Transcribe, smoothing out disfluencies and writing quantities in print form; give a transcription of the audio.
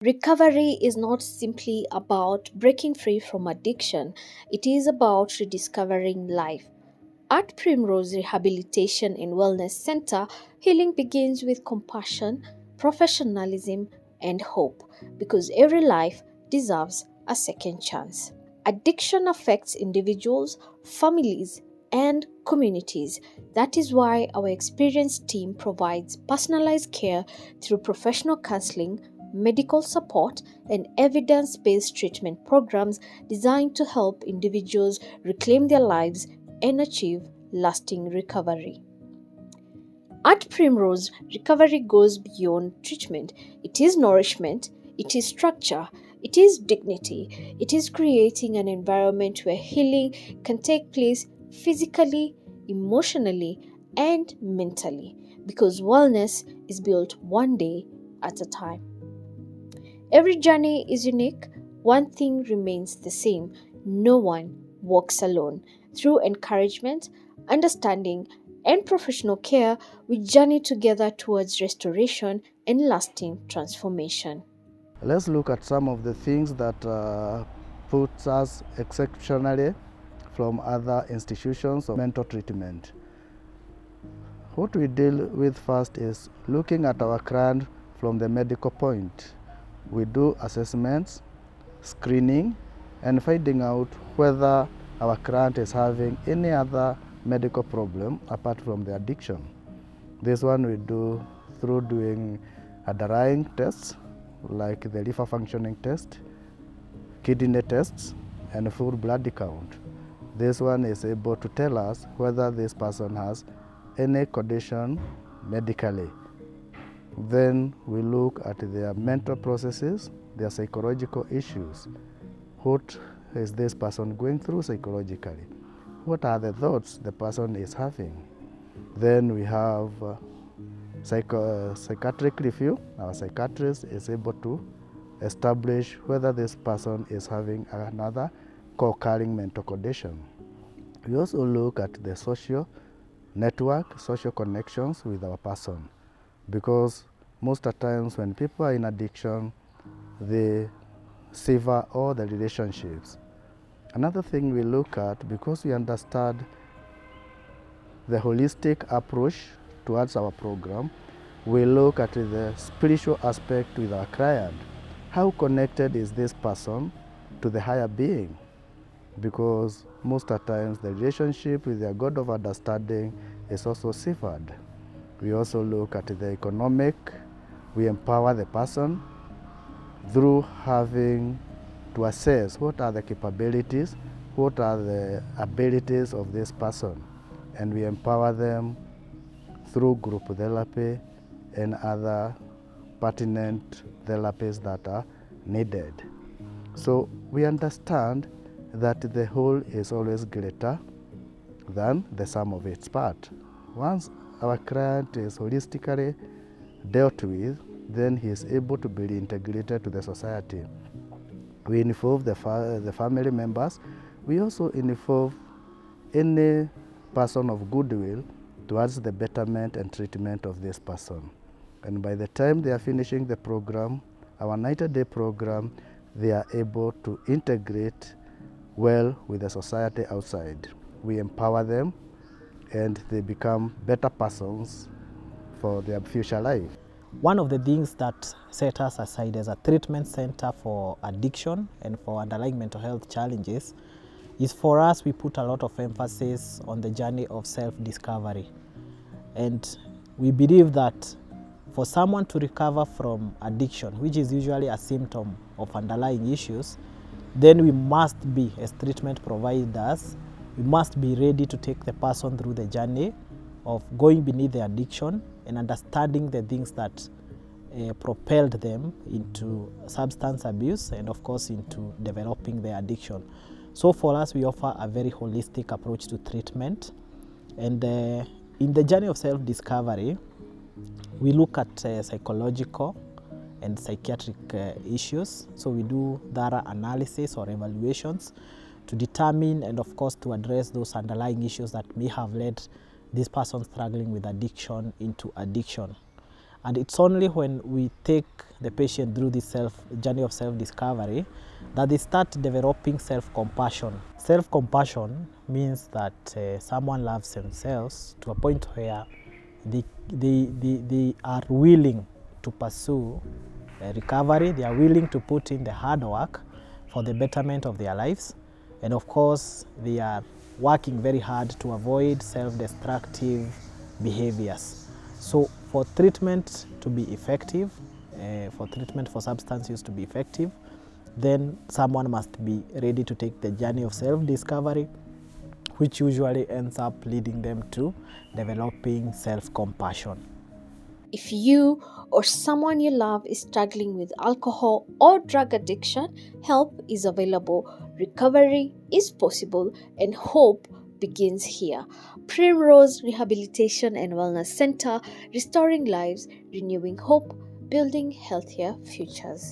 Recovery is not simply about breaking free from addiction, it is about rediscovering life. At Primrose Rehabilitation and Wellness Center, healing begins with compassion, professionalism, and hope because every life deserves a second chance. Addiction affects individuals, families, and communities. That is why our experienced team provides personalized care through professional counseling, medical support, and evidence based treatment programs designed to help individuals reclaim their lives and achieve lasting recovery. At Primrose, recovery goes beyond treatment. It is nourishment, it is structure, it is dignity, it is creating an environment where healing can take place physically, emotionally, and mentally because wellness is built one day at a time. Every journey is unique. One thing remains the same: no one walks alone. Through encouragement, understanding, and professional care, we journey together towards restoration and lasting transformation. Let's look at some of the things that puts us exceptionally from other institutions of mental treatment. What we deal with first is looking at our client from the medical point. We do assessments, screening, and finding out whether our client is having any other medical problem apart from the addiction. This one we do through doing underlying tests like the liver functioning test, kidney tests, and full blood count. This one is able to tell us whether this person has any condition medically. Then we look at their mental processes, their psychological issues. What is this person going through psychologically? What are the thoughts the person is having? Then we have psychiatric review. Our psychiatrist is able to establish whether this person is having another co-occurring mental condition. We also look at the social network, social connections with our person, because most of the times when people are in addiction, they sever all the relationships. Another thing we look at, because we understand the holistic approach towards our program, we look at the spiritual aspect with our client. How connected is this person to the higher being? Because most of the times the relationship with their God of understanding is also severed. We also look at the economic. We empower the person through having to assess what are the capabilities, what are the abilities of this person, and we empower them through group therapy and other pertinent therapies that are needed. So we understand that the whole is always greater than the sum of its part. Once our client is holistically dealt with, then he is able to be reintegrated to the society. We involve the family members. We also involve any person of goodwill towards the betterment and treatment of this person. And by the time they are finishing the program, our 90-day program, they are able to integrate well with the society outside. We empower them and they become better persons for their future life. One of the things that set us aside as a treatment center for addiction and for underlying mental health challenges is, for us, we put a lot of emphasis on the journey of self-discovery. And we believe that for someone to recover from addiction, which is usually a symptom of underlying issues, then we must be, as treatment providers, we must be ready to take the person through the journey of going beneath the addiction and understanding the things that propelled them into substance abuse and of course into developing their addiction. So for us, we offer a very holistic approach to treatment, and in the journey of self-discovery, we look at psychological and psychiatric issues. So we do thorough analysis or evaluations to determine and of course to address those underlying issues that may have led this person struggling with addiction into addiction. And it's only when we take the patient through this journey of self-discovery that they start developing self-compassion. Self-compassion means that someone loves themselves to a point where they are willing to pursue recovery, they are willing to put in the hard work for the betterment of their lives, and of course they are working very hard to avoid self-destructive behaviors. So for treatment to be effective, for treatment for substance use to be effective, then someone must be ready to take the journey of self-discovery, which usually ends up leading them to developing self-compassion. If you or someone you love is struggling with alcohol or drug addiction, help is available, recovery is possible, and hope begins here. Primrose Rehabilitation and Wellness Center, restoring lives, renewing hope, building healthier futures.